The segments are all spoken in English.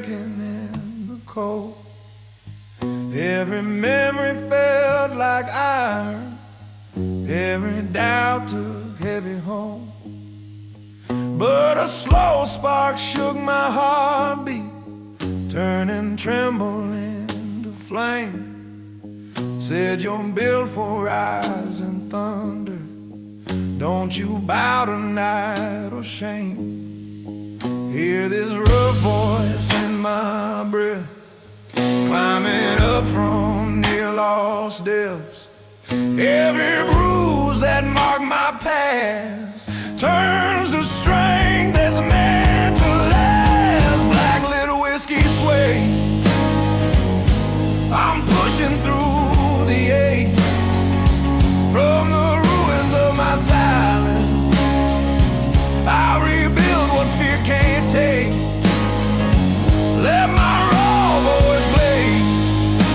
breaking in the cold. Every memory felt like iron, every doubt took heavy hold. But a slow spark shook my heartbeat, turning tremble into flame. Said you're built for rising thunder, don't you bow to night or shame. Hear this rough voice in my breath, climbing up from near lost depths. Every bruise that marked my past turns to strength that's meant to last. Black little whiskey sway, I'm pushing through the ache from the ruins of my silence. I rebuild what fear can't take. Let my raw voice blaze,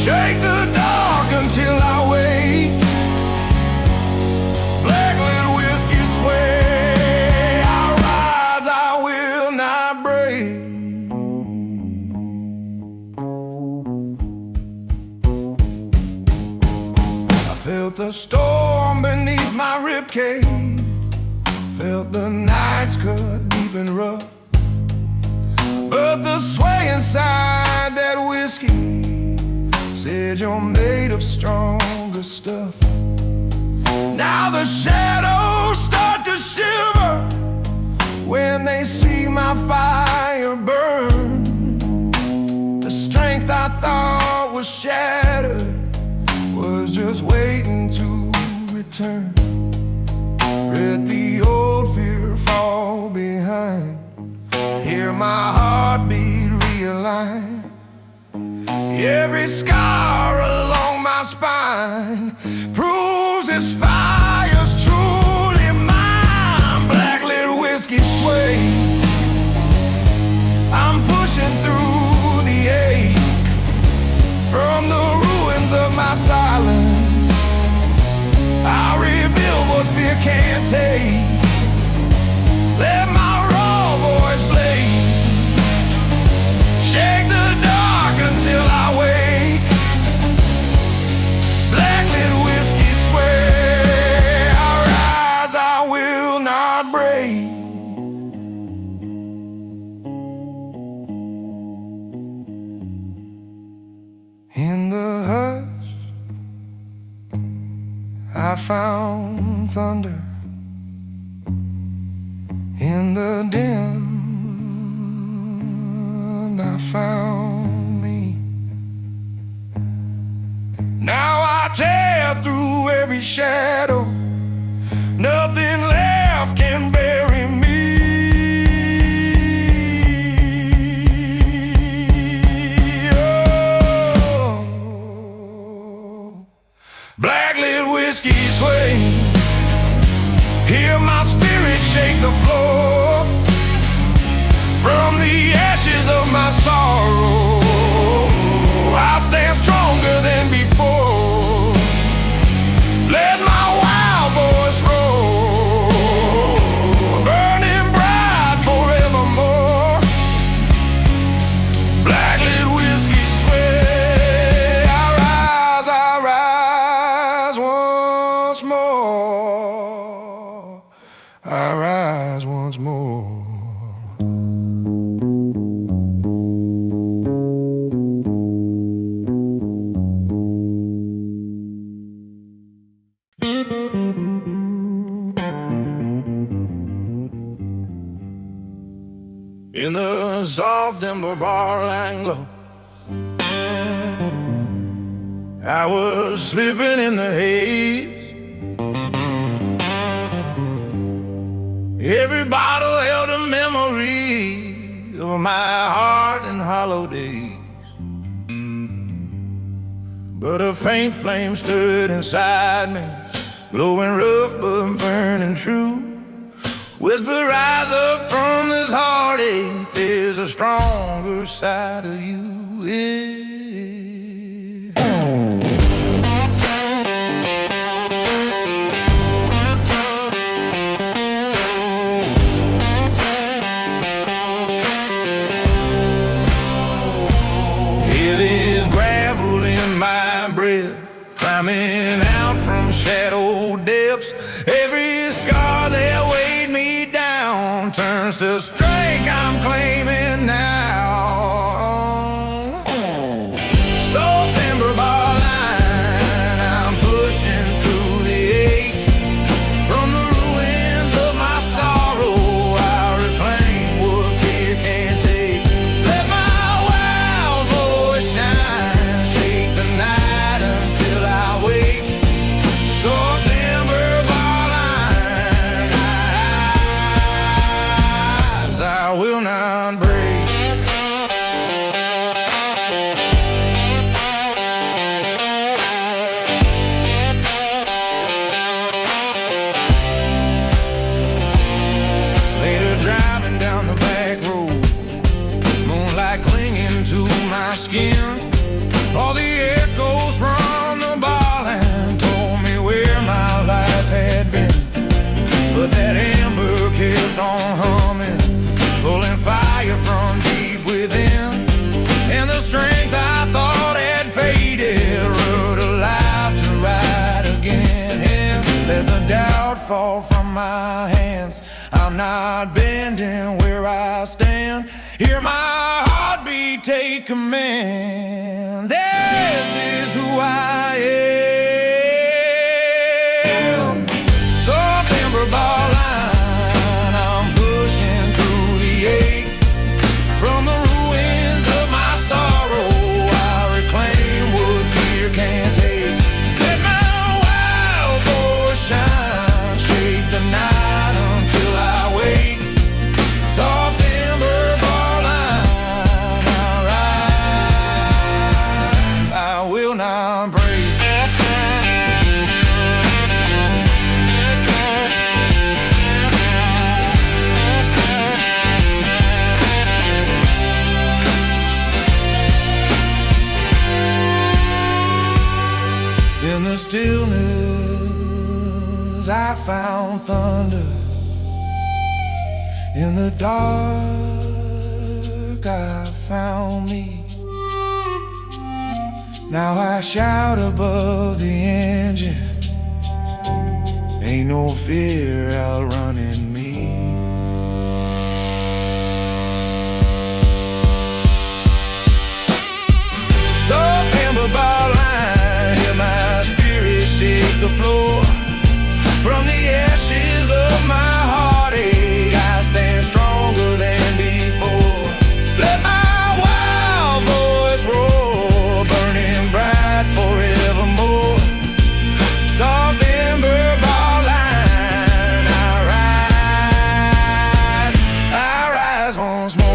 shake the dark until I wake. Black little whiskey sway, I rise, I will not break. I felt the storm beneath my ribcage, felt the nights cut deep and rough. But the sway inside that whiskey said you're made of stronger stuff. Now the shadows start to shiver when they see my fire burn. The strength I thought was shattered was just waiting to return. Let the old fear fall behind, hear my heartbeat realign. Every scar along my spine proves this fire's truly mine. Black little whiskey sway, I'm pushing through the ache from the ruins of my silence. I rebuild what fear can't take. Let my raw voice blaze, shake the dark until I wake. Black little whiskey sway, I rise, I will not break. In the hush, I found thunder. In the dim, I found me. Now I tear through every shadow, nothing left can bury me. Oh, black little whiskey sway, hear my spirit shake the floor from the ashes of my sorrow. I stand stronger than before. Let my wild voice roll, burning bright forevermore. Black little whiskey sway, I rise once more. I rise once more. In the soft ember barline glow, I was slipping in the haze. Every bottle held a memory of my heart and hollow days. But a faint flame stirred inside me, glowing rough but burning true. Whisper, rise up from this heartache, there's a stronger side of you. Yeah. climbing out from shadow depths. Every scar that weighed me down turns to strength I'm claiming now. So timber bar line, I'm pushing through the ache. From the ruins of my sorrow, I reclaim what fear can't take. Let my wild voice shine, shake the night until I wake. Soft timber bar line, I will not break. Driving down the back road, moonlight clinging to my skin. All the echoes from the barland told me where my life had been. But that ember kept on humming, pulling fire from deep within. And the strength I thought had faded rode alive to ride again. And let the doubt fall from my hands. I'm not bending where I stand. Hear my heartbeat take command. This is who I am. Soft timber bar line, I'm pushing through the ache. From the ruins of my sorrow, I reclaim what fear can't take. Let my wild voice shine, shake the night. Soft timber bar line, I rise, I will not break. In the stillness, I found thunder. In the dark, I found me. Now I shout above the engine. Ain't no fear outrunning me. So timber bar line, hear my spirit shake the floor. From the ashes of my heartache, I stand stronger than before. Let my wild voice roar, burning bright forevermore. Soft timber bar line, I rise once more.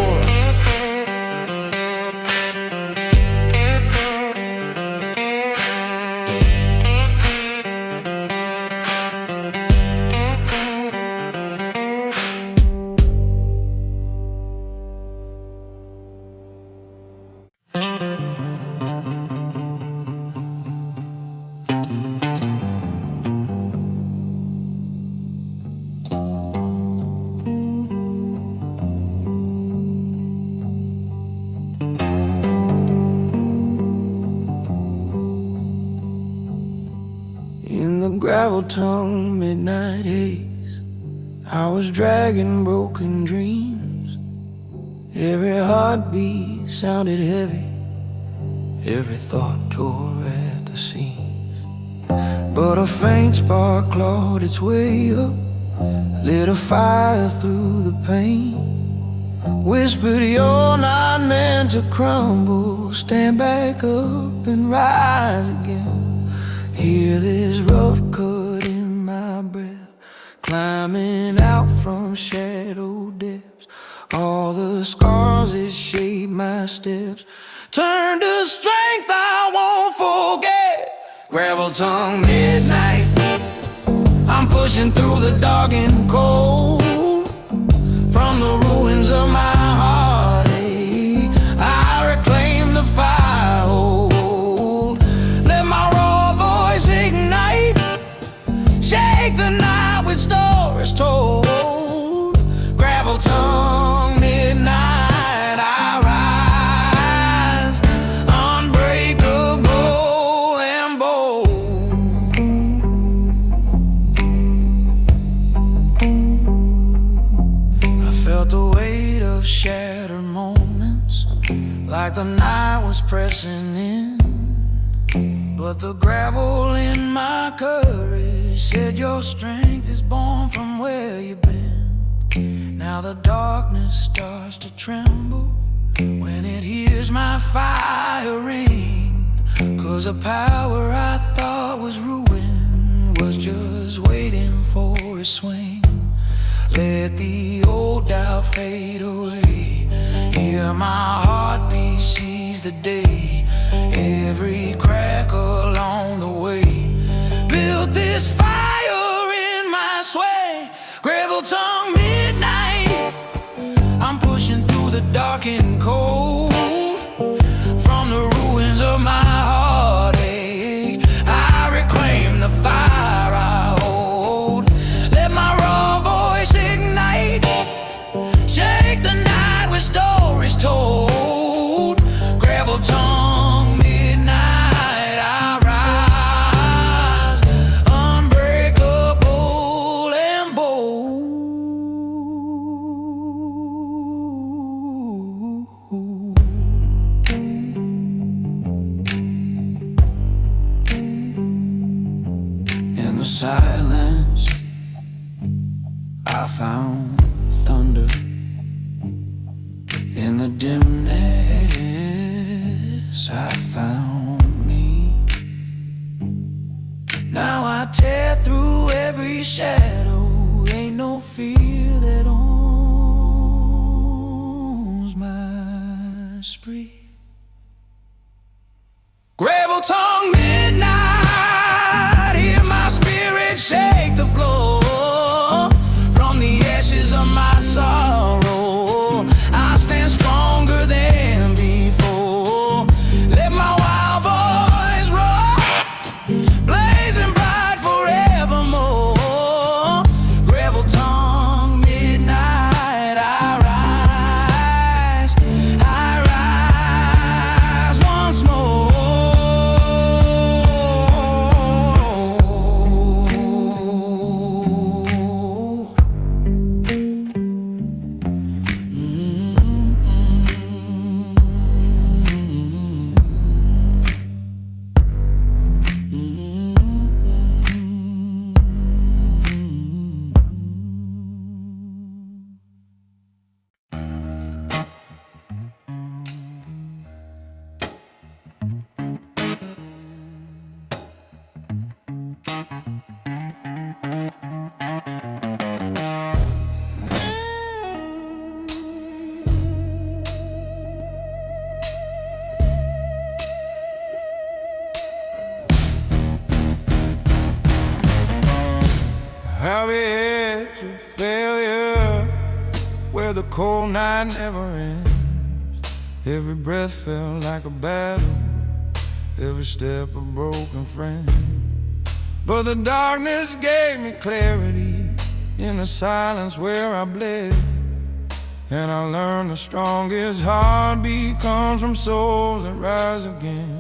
In the gravel-tongue midnight haze, I was dragging broken dreams. Every heartbeat sounded heavy, every thought tore at the seams. But a faint spark clawed its way up, lit a fire through the pain. Whispered, you're not meant to crumble, stand back up and rise again. Hear this rough cut in my breath, climbing out from shadow depths. All the scars that shape my steps turn to strength I won't forget. Gravel-tongue midnight, I'm pushing through the dark and cold. From the ruins of my heartache, I reclaim the fire hold. Let my raw voice ignite, shake the night with stories told. Gravel-tongue midnight, I rise, unbreakable and bold. like the night was pressing in. But the gravel in my courage said your strength is born from where you've been. Now the darkness starts to tremble when it hears my fire ring, 'cause a power I thought was ruined was just waiting for a swing. Let the old doubt fade away, hear my heartbeat seize the day. Every crack along the way built this fire in my sway. Gravel tongue midnight, I'm pushing through the dark and cold. From the ruins of my heartache, I reclaim the fire I hold. Let my raw voice ignite, shake the night with stories told. Gravel tongue midnight, I rise, unbreakable and bold. In the silence, I found thunder. In the dimness, I found me. Now I tear through every shadow. Ain't no fear that owns my spree. Gravel tongue midnight, hear my spirit shake the floor. From the ashes of my sorrow, I stand stronger than before. Let my wild voice roar, blazing bright forevermore. Gravel tongue midnight, I rise once more. Have you had your failure, where the cold night never ends? Every breath felt like a battle, every step a broken friend. But the darkness gave me clarity in the silence where I bled. And I learned the strongest heartbeat comes from souls that rise again.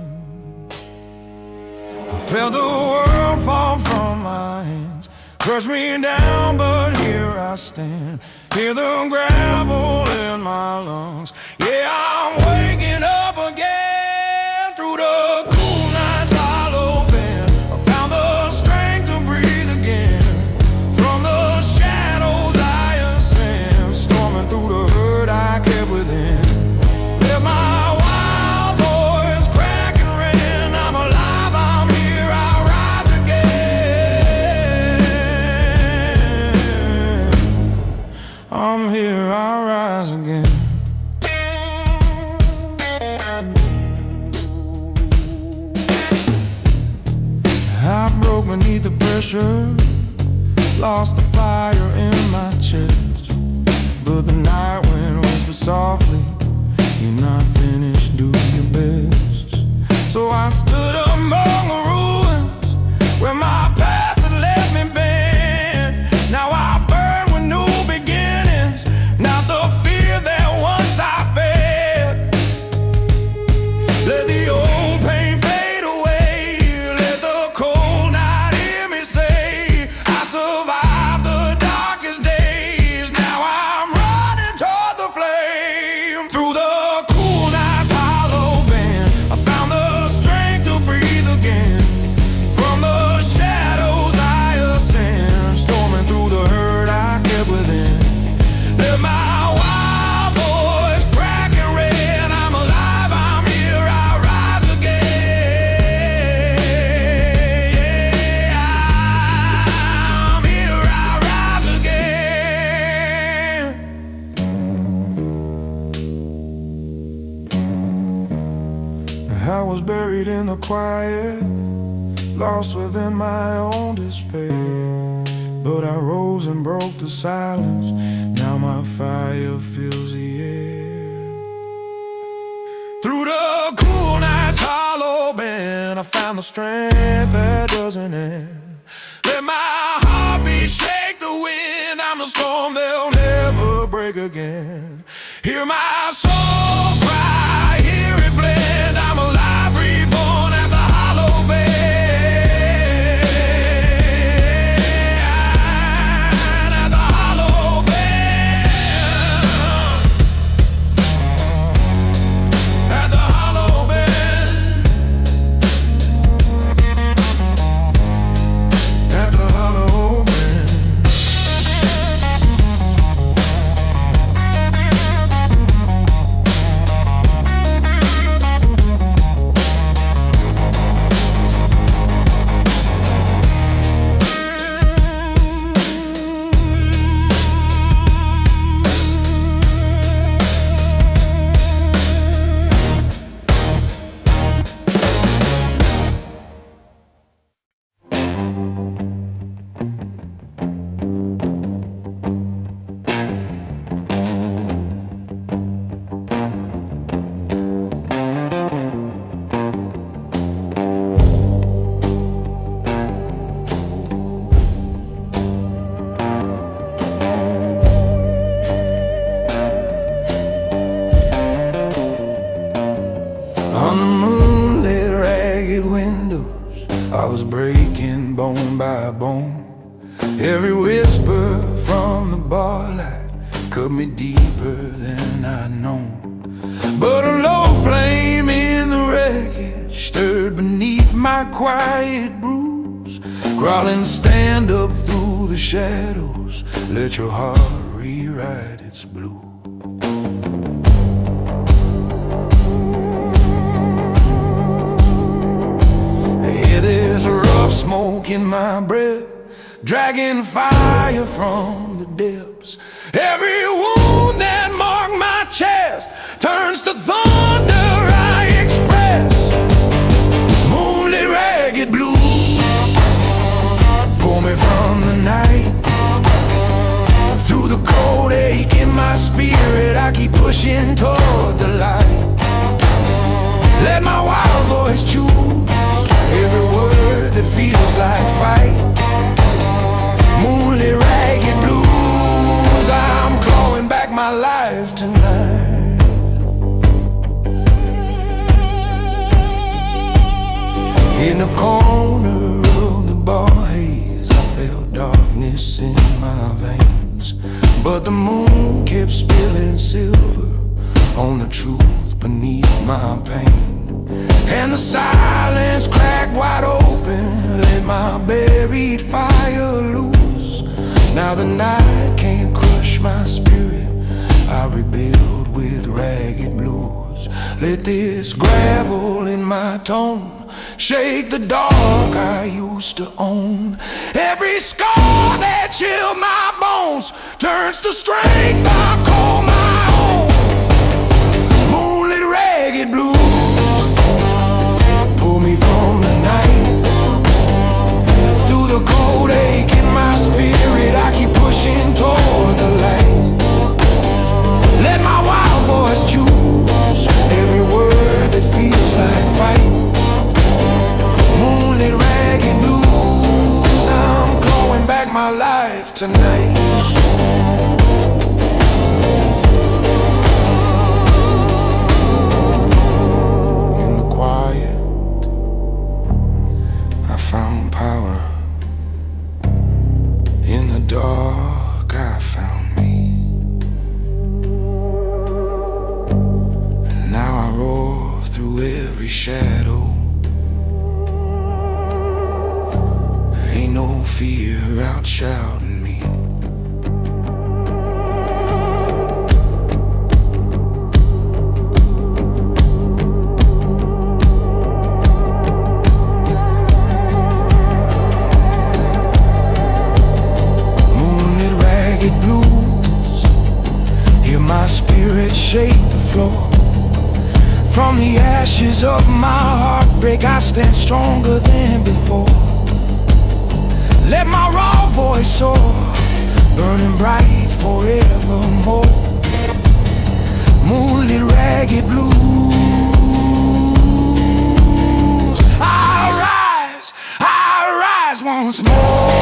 I felt the world fall from my hands, crush me down, but here I stand. Hear the gravel in my lungs. Yeah, I'm waking up again. Through the cool night's hollow bend, I found the strength to breathe again. From the shadows I ascend, storming through the hurt I kept within. Let my wild voice crack and ring. I'm alive, I'm here, I rise again. I'm here, I rise again. I broke beneath the pressure, lost the fire in my chest. But the night wind whispered softly, you're not finished, do your best. So I stood among the ruins where my past had left me bent. Now I burn with new beginnings, not the fear that once I fed. Let the old pain fade away, let the cold night hear me say, I survived the darkest days. Now I'm running toward the flame, through the cool night. I was buried in the quiet, lost within my own despair. But I rose and broke the silence. Now my fire fills the air. Through the cool night's hollow bend, I found the strength that doesn't end. Let my heartbeat shake the wind. I'm the storm they'll never break again. Hear my soul cry, hear it blend. I'm alive, reborn at the hollow bend. At the hollow bend. At the hollow bend. At the hollow bend. On the moonlit, ragged windows, I was breaking bone by bone. Every whisper from the bar light cut me deeper than I'd known. But a low flame in the wreckage stirred beneath my quiet bruise. Crawling, stand up through the shadows. Let your heart rewrite its blue. There's a rough smoke in my breath, dragging fire from the depths. Every wound that marked my chest turns to thunder I express. Moonlit, ragged blue, pull me from the night. Through the cold ache in my spirit, I keep pushing toward the light. Let my wild voice choose every word that feels like fight. Moonlit, ragged blues, I'm clawing back my life tonight. In the corner of the bar haze, I felt darkness in my veins. But the moon kept spilling silver on the truth beneath my pain. And the silence cracked wide open, let my buried fire loose. Now the night can't crush my spirit, I rebuild with ragged blues. Let this gravel in my tone shake the dark I used to own. Every scar that chilled my bones turns to strength I call my own. Moonlit, ragged blues, from the night. Through the cold ache in my spirit, I keep pushing toward the light. Let my wild voice choose every word that feels like fight. Moonlit, ragged blues, I'm clawing back my life tonight. In the quiet, found power. In the dark, I found me. Now I roar through every shadow. Ain't no fear out shouting me. Blues, hear my spirit shake the floor. From the ashes of my heartbreak, I stand stronger than before. Let my raw voice soar, burning bright forevermore. Moonlit ragged blues, I'll rise once more.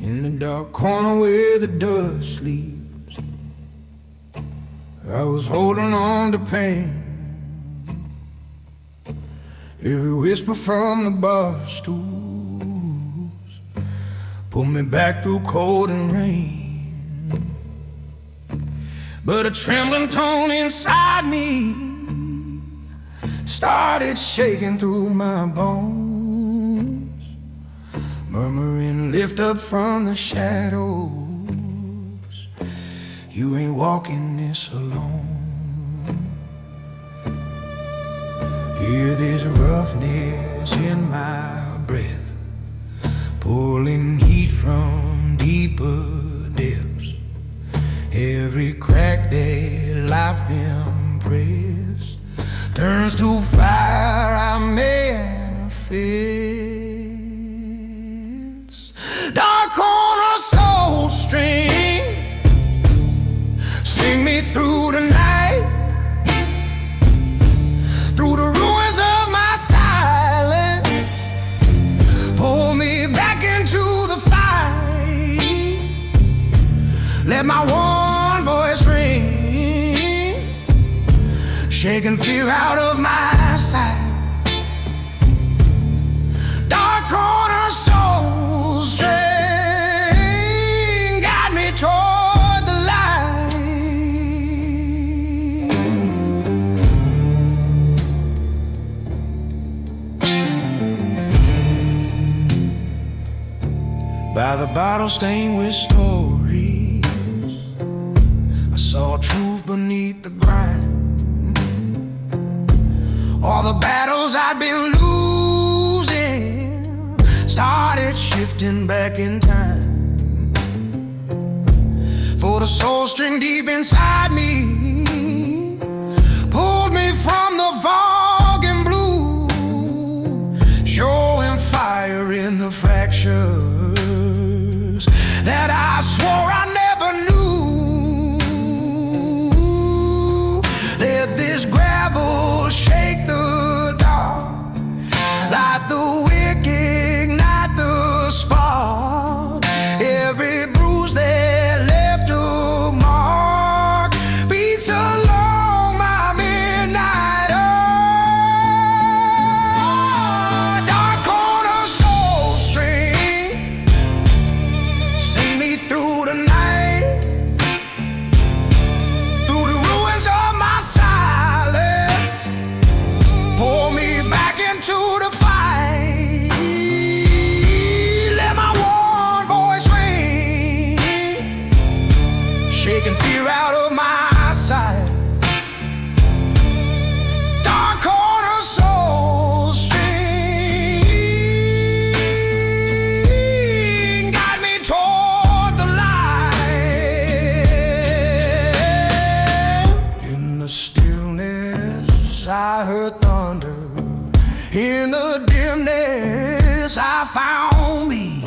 In the dark corner where the dust sleeps, I was holding on to pain. Every whisper from the bar stools pulled me back through cold and rain. But a trembling tone inside me started shaking through my bones, murmuring, lift up from the shadows, you ain't walking this alone. Hear this roughness in my breath, pulling heat from deeper depths. Every crack that life impressed turns to fire I manifest. Dark corner soul string, sing me through the night, through the ruins of my silence. Pull me back into the fight. Let my one voice ring, shaking fear out of my sight. Dark corner soul string, guide me toward the light. By the bottle stained with stories, I saw truth beneath the grind. All the battles I'd been losing started shifting back in time. For the soul string deep inside me pulled me from the fog and blue, showing fire in the fractures that I swore I never knew. Let this gravel shake the dark, light the wick, ignite the spark. Every bruise that left a mark beats along my midnight hour. Dark corner soul string, sing me through the night, through the ruins of my silence. Pull me back into the fight. Let my one voice ring, shaking fear out of my sight. Dark corner soul string, guide me toward the light. In the stillness I heard thunder. In the dimness I found me.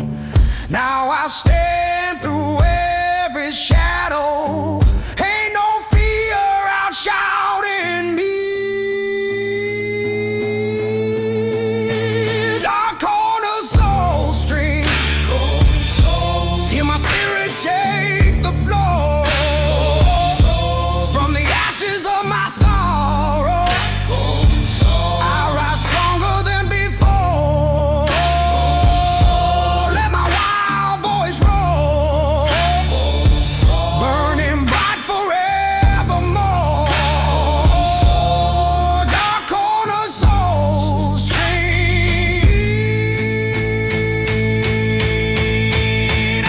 Now I stand through every shadow. Ain't no fear outshouting me. Dark corner soul string, hear my spirit shake the floor. From the ashes of my sorrow, I rise stronger than before. Let my wild voice roar, burning bright forevermore. Dark corner soul string, I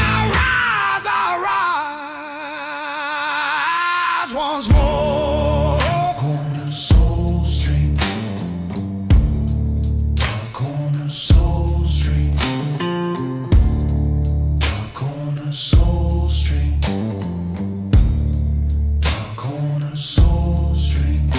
rise once more. Corner soul string, dark corner soul string, dark corner soul string, dark corner soul string.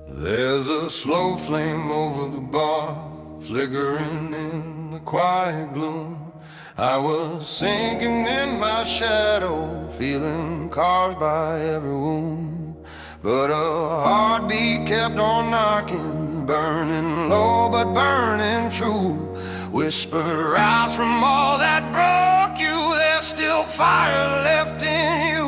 There's a slow flame over the bar, flickering in the quiet gloom. I was sinking in my shadow, feeling carved by every wound. But a heartbeat kept on knocking, burning low but burning true. Whisper out from all that broke you, there's still fire left in you.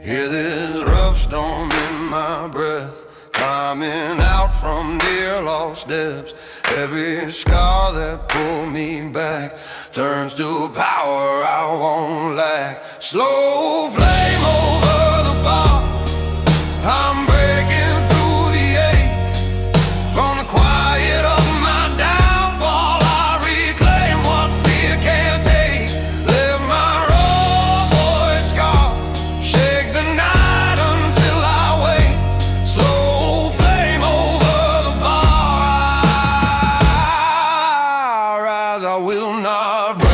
Hear this rough storm in my breath, climbing out from dear lost depths. Every scar that pulled me back turns to power I won't lack. Slow flame over the bar, I'm breaking through the ache. From the quiet of my downfall, I reclaim what fear can't take. Let my raw voice scar shake the night until I wake. Slow flame over the bar, I rise, I will not break.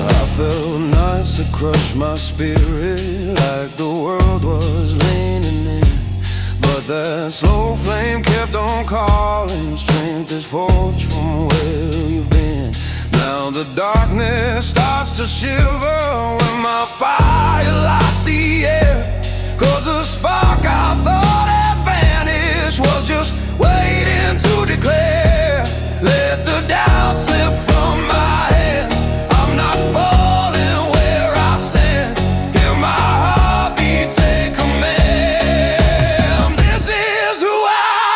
I felt nights that crushed my spirit, like the world was leaning in. But that slow flame kept on calling, strength is forged from where you've been. Now the darkness starts to shiver when my fire lights the air. 'Cause the spark I thought had vanished was just waiting to declare. Let the doubt slip from my hands, I'm not falling where I stand. Hear my heartbeat take command. This is who I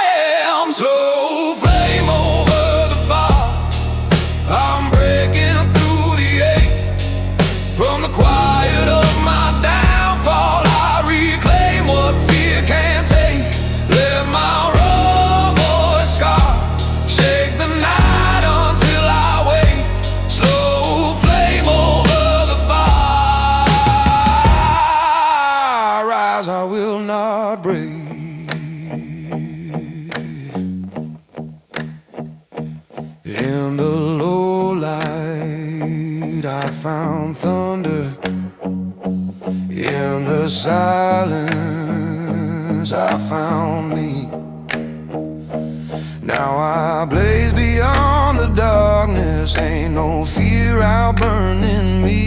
am. Slow flame over the bar, I'm breaking through the ache. From the quiet of my downfall, I reclaim what fear can't take. Let my raw voice scar shake the night until I wake. Slow flame over the bar, I rise, I will not break. In the low light I found thunder. In the silence I found me. Now I blaze beyond the darkness, ain't no fear out burning me.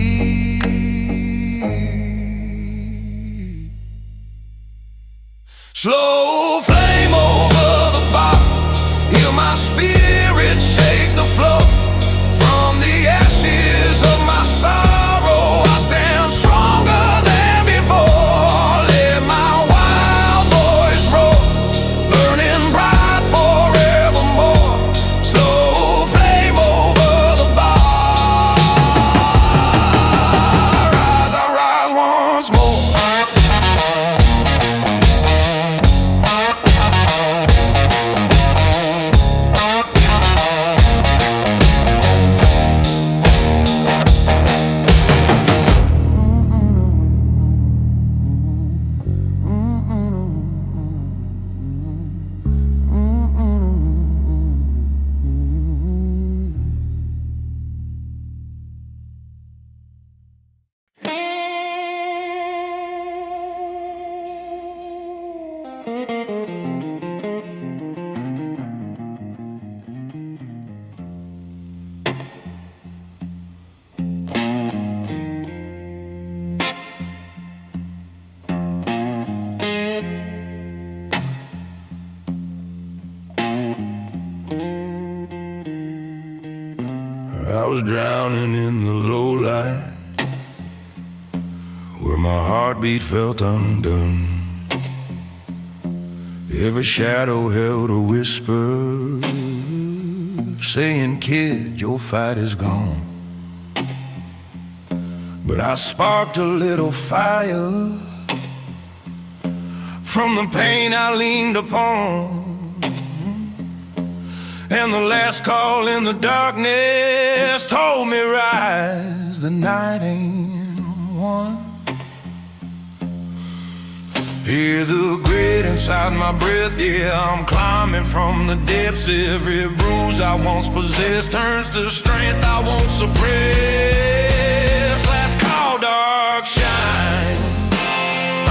Slow flame over the bar, hear my spirit shake the floor. From the ashes of my sorrow, I stand stronger than before. Let my wild voice roar, burning bright forevermore. Slow flame over the I was drowning in the low light, where my heartbeat felt undone. Every shadow held a whisper, saying, kid, your fight is gone. But I sparked a little fire from the pain I leaned upon, and the last call in the darkness told me, rise, the night ain't won. Hear the grit inside my breath, yeah, I'm climbing from the depths. Every bruise I once possessed turns to strength I won't suppress. Last call, dark shine,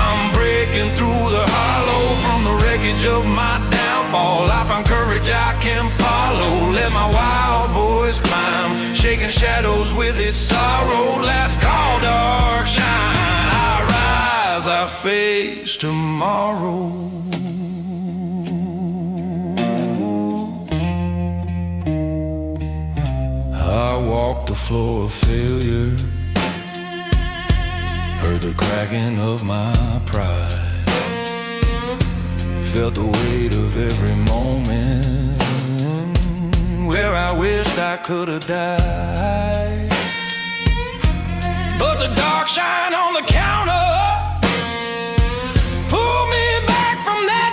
I'm breaking through the hollow from the wreckage of my downfall. I find courage I can follow, let my wild voice climb, shaking shadows with its sorrow. Last call, dark shine, I rise, I face tomorrow. I walked the floor of failure, heard the cracking of my pride, felt the weight of every moment where I wished I could have died. But the dark shine on the counter pulled me back from that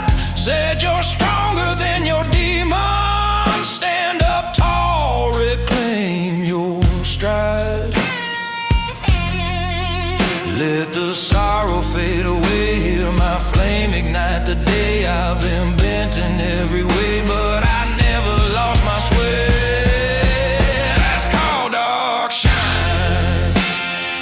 divide, said you're stronger than your demons, stand up tall, reclaim your stride. Let the sorrow fade away, hear my flame ignite the day. I've been bent in every way, but I never lost my sway. Last call, dark shine,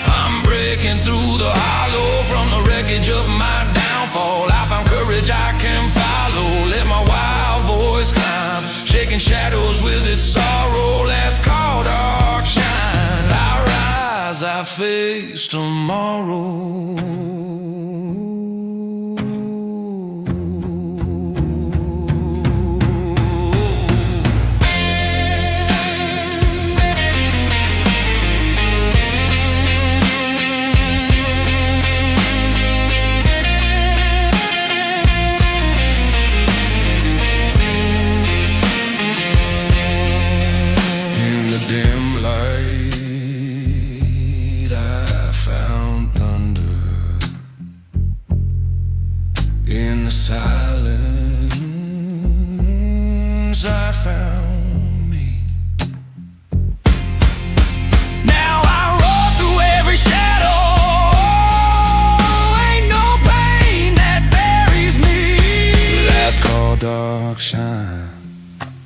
I'm breaking through the hollow from the wreckage of my downfall. I found courage I can follow, let my wild voice climb, shaking shadows with its sorrow. Last call, dark shine, I rise, I face tomorrow. Silence, I found me. Now I roll through every shadow, ain't no pain that buries me. Last call, dark shine,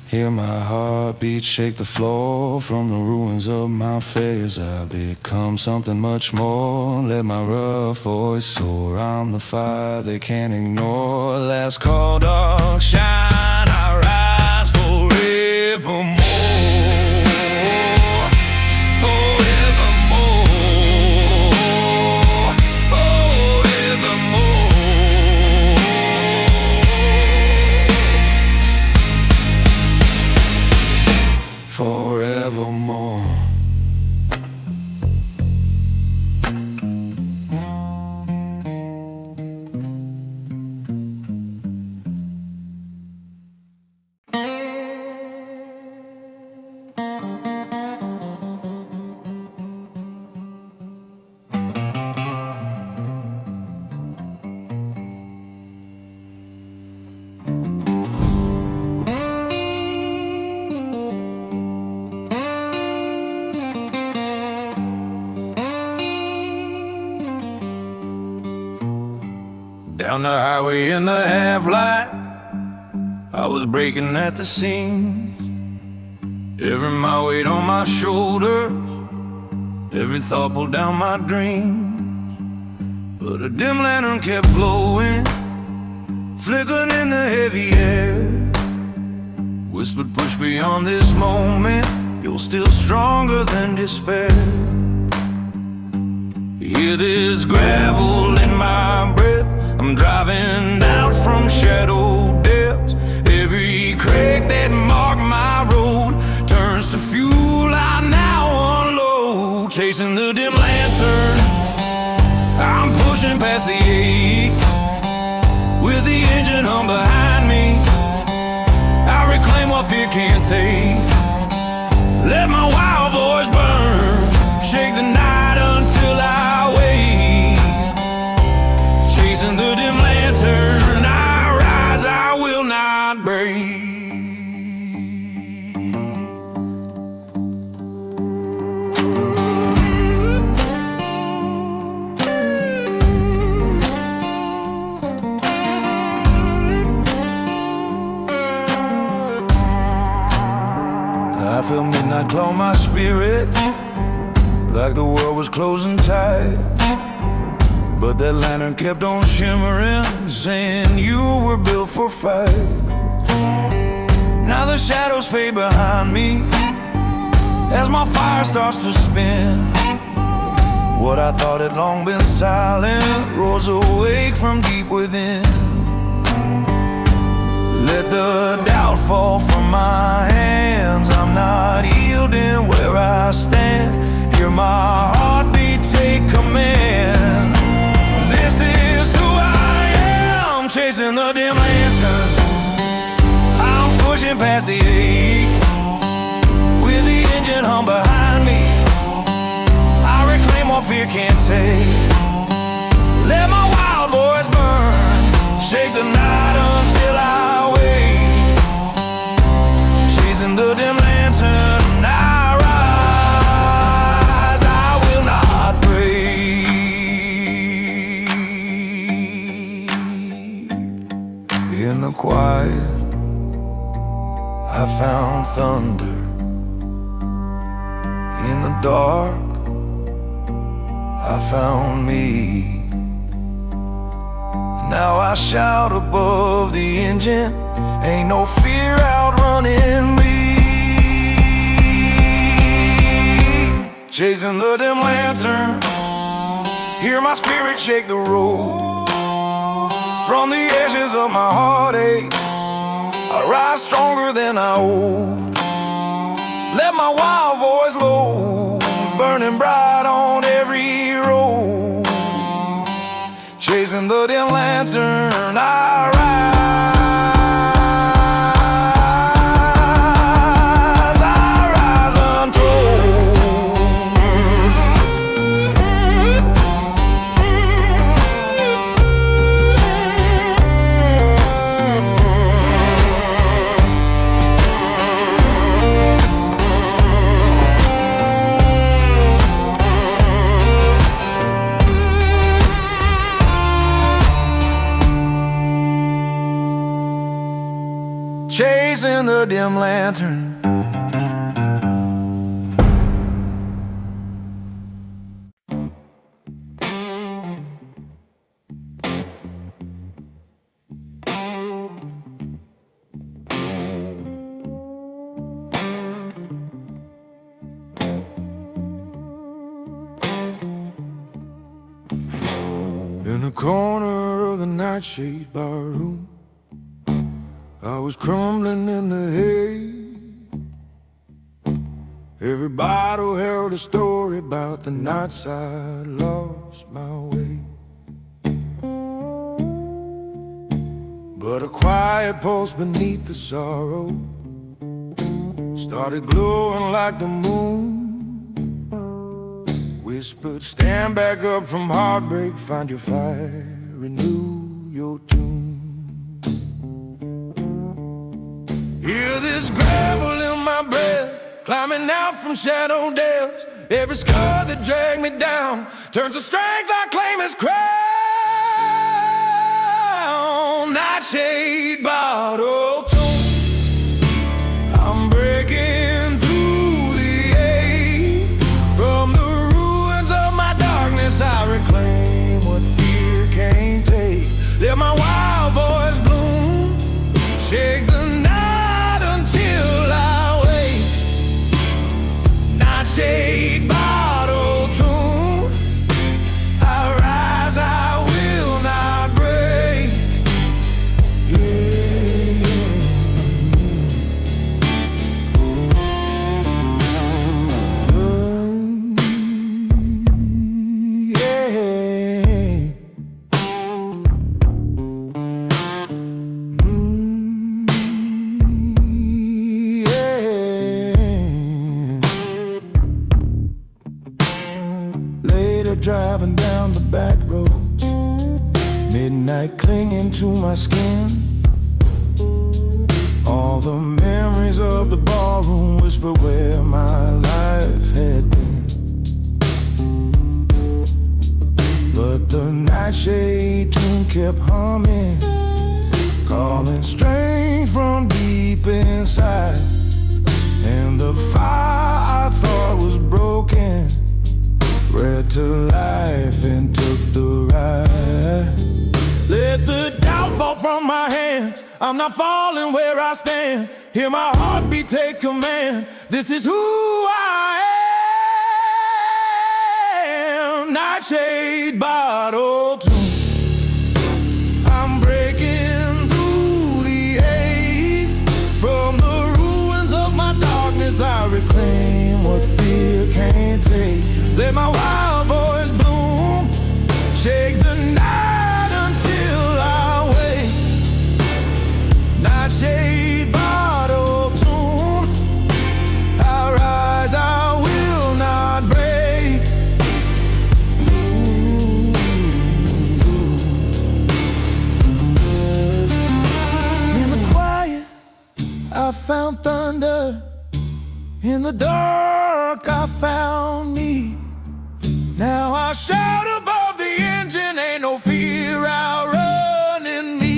hear my heartbeat shake the floor. From the ruins of my fears I become something much more. Let my rough voice soar, I'm the fire they can't ignore. Last call, dark shine, I rise forevermore. Forevermore, forevermore. Forevermore. Down the highway in the half-light, I was breaking at the seams. Every mile weight on my shoulder, every thought pulled down my dreams. But a dim lantern kept glowing, flickered in the heavy air, whispered, push beyond this moment, you're still stronger than despair. Hear this gravel in my breath, I'm driving out from shadow depths. Every creek that marked my road can't take. Let my wild voice burn, shake the night until I wake. Chasing the dim lantern, I rise, I will not break. I felt midnight claw my spirit, like the world was closing tight. But that lantern kept on shimmering, saying you were built for fight. Now the shadows fade behind me, as my fire starts to spin. What I thought had long been silent roars awake from deep within. Let the doubt fall from my hands, I'm not yielding where I stand. Hear my heartbeat take command. This is who I am, chasing the dim lantern. I'm pushing past the ache, with the engine hum behind me. I reclaim what fear can't take. Let my wild voice burn, shake the night until I wake. Chasing the dim lantern, I rise, I will not break. In the quiet, I found thunder. In the dark, I found me. Now I shout above the engine, ain't no fear outrunning me. Chasing the dim lantern, hear my spirit shake the road. From the ashes of my heartache, I rise stronger than I old. Let my wild voice low, burning bright on every road. Chasing the dim lantern, I rise untold. Chasing the dim lantern. In the corner of the nightshade bar room, I was crumbling in the hay. Every bottle held a story about the nights I lost my way. But a quiet pulse beneath the sorrow started glowing like the moon. Whispered, stand back up from heartbreak, find your fire, renew your tune. Hear this gravel in my breath, climbing out from shadow depths. Every scar that dragged me down turns to strength I claim as crown. Nightshade bottle tune, I'm breaking through the ache. From the ruins of my darkness I reclaim what fear can't take. Let my wild voice bloom, shake the shade bottle tune. I rise, I will not break. Yeah. back roads, midnight clinging to my skin. All the memories of the ballroom whisper where my life had been. But the nightshade tune kept humming, calling strange from deep inside. And the fire I thought was broken bred to life and took the ride. Let the doubt fall from my hands, I'm not falling where I stand. Hear my heartbeat take command, this is who I am. Nightshade bottle tune, I'm breaking through the ache. From the ruins of my darkness I reclaim what fear can't take. Let my wild voice bloom, shake the night until I wake. Nightshade bottle tune, I rise, I will not break. In the quiet I found thunder, in the dark I found me. Now I shout above the engine, ain't no fear outrunning me.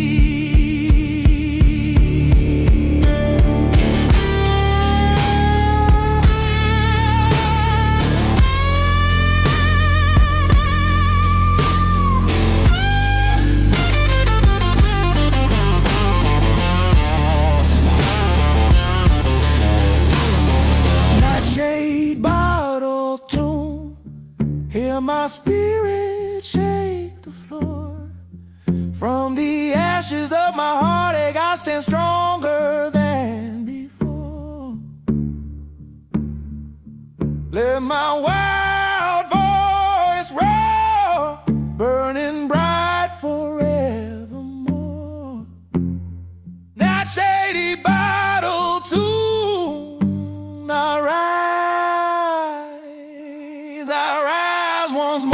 Nightshade bottle tune, hear my spirit shake the floor. From the ashes of my heartache I stand stronger than before. Let my wild voice roar, burning bright forevermore. Nightshade bottle tune, I rise once more.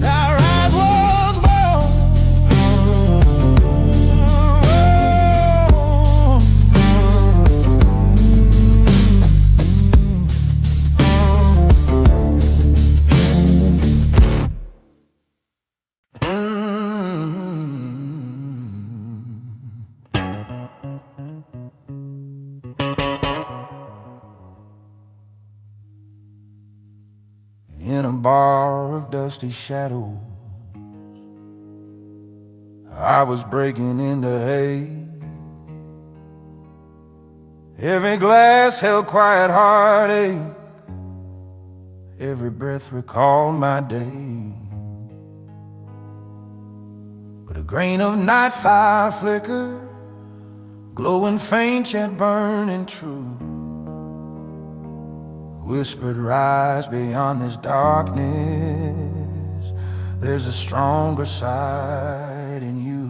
I rise once more. In a bar of dusty shadows, I was breaking into hay. Every glass held quiet heartache, every breath recalled my day. But a grain of night fire flickered, glowing faint yet burning true, whispered, rise beyond this darkness, there's a stronger side in you.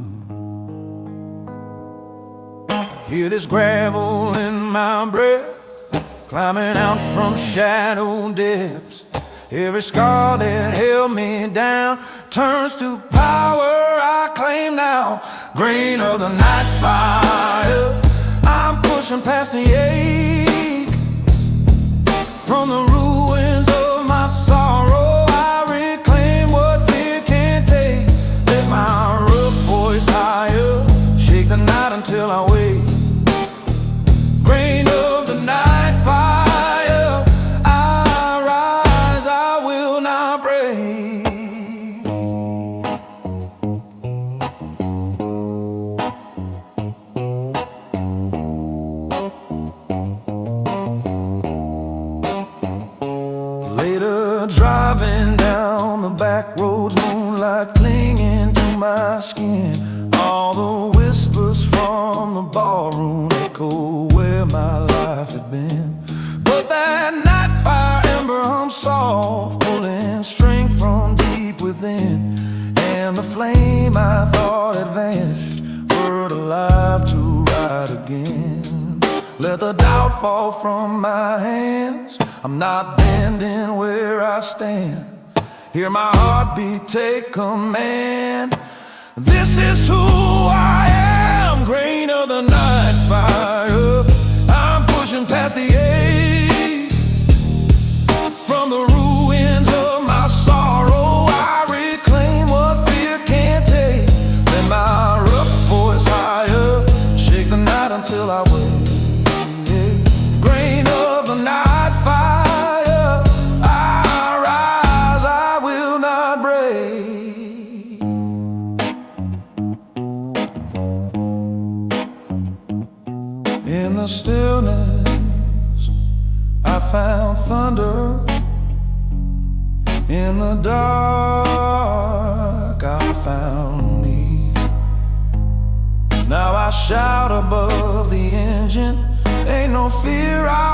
Hear this gravel in my breath, climbing out from shadow depths. Every scar that held me down turns to power I claim now. Grain of the night fire, I'm pushing past the ache. From the ruins of my sorrow I reclaim what fear can't take. Let my rough voice higher, shake the night until I wake. Grain of the night fire, I rise, I will not break. Later, driving down the back roads, moonlight clinging to my skin. All the whispers from the ballroom echo where my life had been. But that night fire ember hums soft, pulling strength from deep within. And the flame I thought had vanished, were alive to ride again. Let the doubt fall from my hands, I'm not bending where I stand. Hear my heartbeat take command. This is who I am, grain of the night fire. I'm pushing past the age. From the ruins of my sorrow, I reclaim what fear can't take. Let my rough voice higher, shake the night until I wake. Grain of the night fire, I rise, I will not break. In the stillness, I found thunder. In the dark, I found me. Now I shout above the engine. Ain't no fear, I